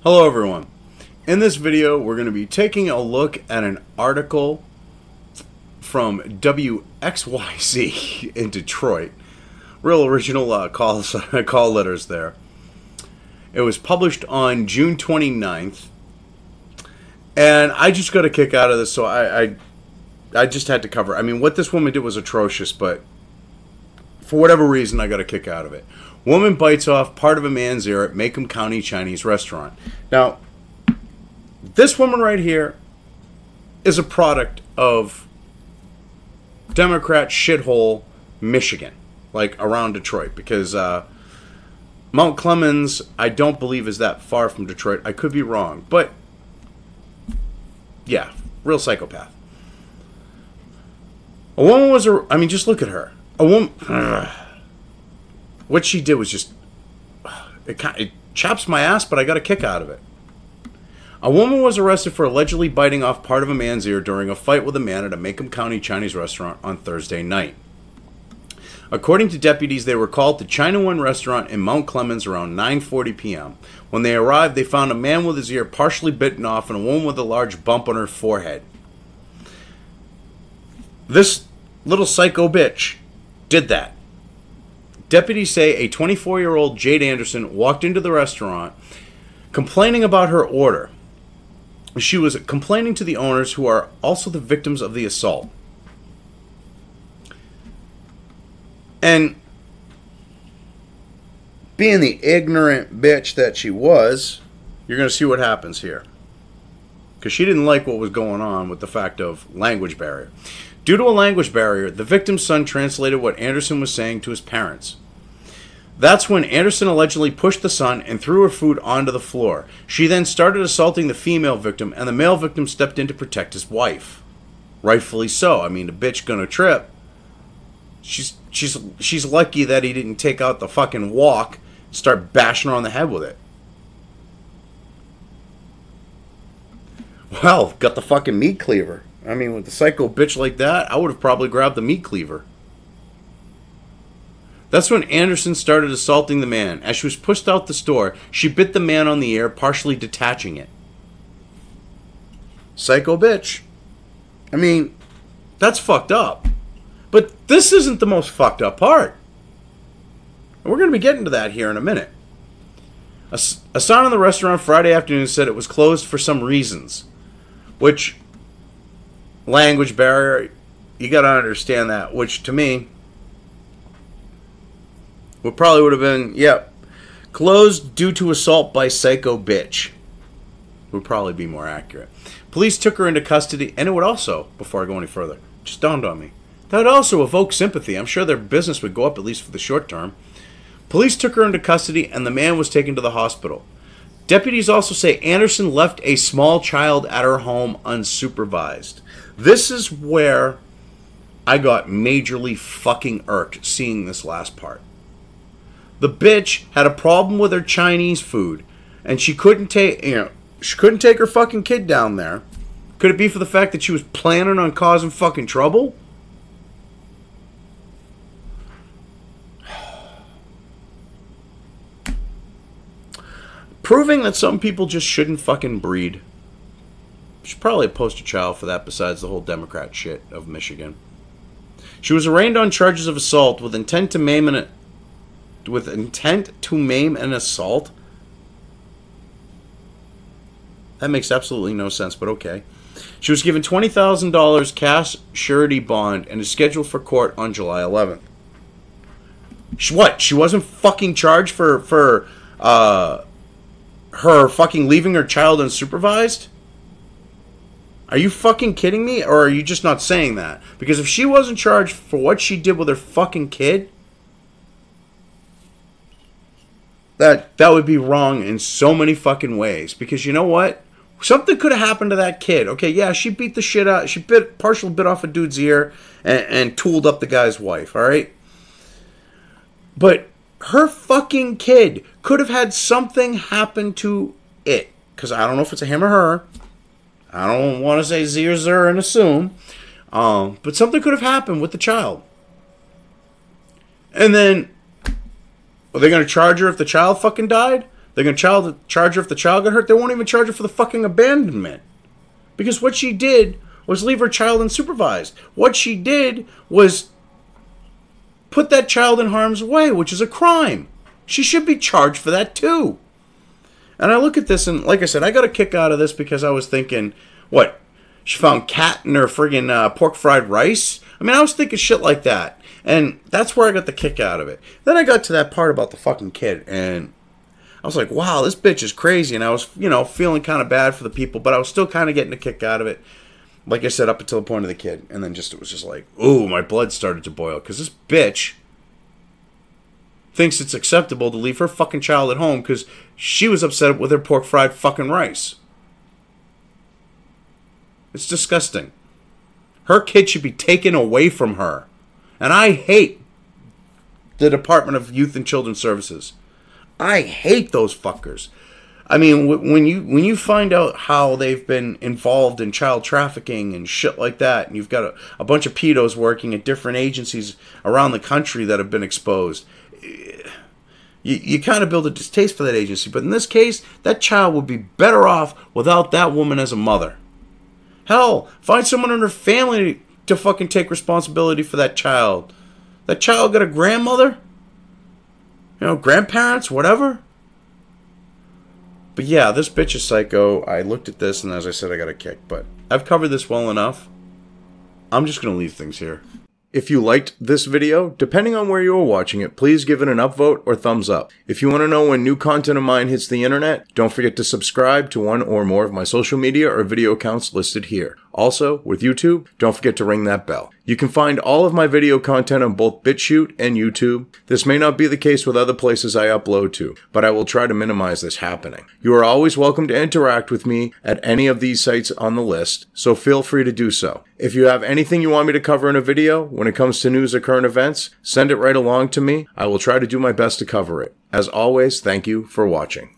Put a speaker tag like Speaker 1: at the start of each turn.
Speaker 1: Hello everyone. In this video we're going to be taking a look at an article from WXYZ in Detroit. Real original call letters there. It was published on June 29th. And I just got a kick out of this, so I just had to cover it. I mean, what this woman did was atrocious, but for whatever reason I got a kick out of it. Woman bites off part of a man's ear at Macomb County Chinese restaurant. Now, this woman right here is a product of Democrat shithole Michigan, like around Detroit, because Mount Clemens, I don't believe, is that far from Detroit. I could be wrong, but yeah, real psychopath. A woman was, I mean, just look at her. A woman, what she did was just, it chaps my ass, but I got a kick out of it. A woman was arrested for allegedly biting off part of a man's ear during a fight with a man at a Macomb County Chinese restaurant on Thursday night. According to deputies, they were called to China One restaurant in Mount Clemens around 9:40 p.m. When they arrived, they found a man with his ear partially bitten off and a woman with a large bump on her forehead. This little psycho bitch did that. Deputies say a 24-year-old Jade Anderson walked into the restaurant complaining about her order. She was complaining to the owners, who are also the victims of the assault. And being the ignorant bitch that she was, you're going to see what happens here. Because she didn't like what was going on with the fact of language barrier. Due to a language barrier, the victim's son translated what Anderson was saying to his parents. That's when Anderson allegedly pushed the son and threw her food onto the floor. She then started assaulting the female victim, and the male victim stepped in to protect his wife. Rightfully so. I mean, the bitch gonna trip. She's lucky that he didn't take out the fucking wok and start bashing her on the head with it. Well, got the fucking meat cleaver. I mean, with a psycho bitch like that, I would have probably grabbed the meat cleaver. That's when Anderson started assaulting the man. As she was pushed out the store, she bit the man on the ear, partially detaching it. Psycho bitch. I mean, that's fucked up. But this isn't the most fucked up part. And we're going to be getting to that here in a minute. A sign in the restaurant Friday afternoon said it was closed for some reasons. Which, language barrier, you got to understand that. Which, to me, probably would have been, yep, closed due to assault by psycho bitch. Would probably be more accurate. Police took her into custody, and it would also, before I go any further, just dawned on me, that would also evoke sympathy. I'm sure their business would go up, at least for the short term. Police took her into custody, and the man was taken to the hospital. Deputies also say Anderson left a small child at her home unsupervised. This is where I got majorly fucking irked seeing this last part. The bitch had a problem with her Chinese food, and she couldn't take, she couldn't take her fucking kid down there. Could it be for the fact that she was planning on causing fucking trouble? Proving that some people just shouldn't fucking breed. She's probably a poster child for that, besides the whole Democrat shit of Michigan. She was arraigned on charges of assault with intent to maim an assault. That makes absolutely no sense, but okay. She was given $20,000 cash surety bond and is scheduled for court on July 11th. What? She wasn't fucking charged for her fucking leaving her child unsupervised? Are you fucking kidding me? Or are you just not saying that? Because if she wasn't charged for what she did with her fucking kid, that would be wrong in so many fucking ways. Because you know what? Something could have happened to that kid. Okay, yeah, she beat the shit out. She partially bit off a dude's ear and tooled up the guy's wife, alright? But her fucking kid could have had something happen to it. Because I don't know if it's a him or her. I don't want to say Z or Zer and assume. But something could have happened with the child. And then, are they going to charge her if the child fucking died? They're going to charge her if the child got hurt. They won't even charge her for the fucking abandonment. Because what she did was leave her child unsupervised. What she did was put that child in harm's way, which is a crime. She should be charged for that too. And I look at this, and like I said, I got a kick out of this because I was thinking, what? She found cat in her friggin' pork fried rice? I mean, I was thinking shit like that. And that's where I got the kick out of it. Then I got to that part about the fucking kid, and I was like, wow, this bitch is crazy. And I was, feeling kind of bad for the people, but I was still kind of getting a kick out of it. Like I said, up until the point of the kid. And then it was just like, ooh, my blood started to boil. Because this bitch thinks it's acceptable to leave her fucking child at home because she was upset with her pork fried fucking rice. It's disgusting. Her kid should be taken away from her. And I hate the Department of Youth and Children's Services. I hate those fuckers. I mean, when you find out how they've been involved in child trafficking and shit like that, and you've got a bunch of pedos working at different agencies around the country that have been exposed, you kind of build a distaste for that agency. But in this case, that child would be better off without that woman as a mother. Hell, find someone in her family to fucking take responsibility for that child. That child got a grandmother? Grandparents, whatever. But yeah, this bitch is psycho. I looked at this, and as I said, I got a kick. But I've covered this well enough. I'm just going to leave things here. If you liked this video, depending on where you are watching it, please give it an upvote or thumbs up. If you want to know when new content of mine hits the internet, don't forget to subscribe to one or more of my social media or video accounts listed here. Also, with YouTube, don't forget to ring that bell. You can find all of my video content on both BitChute and YouTube. This may not be the case with other places I upload to, but I will try to minimize this happening. You are always welcome to interact with me at any of these sites on the list, so feel free to do so. If you have anything you want me to cover in a video, when it comes to news or current events, send it right along to me. I will try to do my best to cover it. As always, thank you for watching.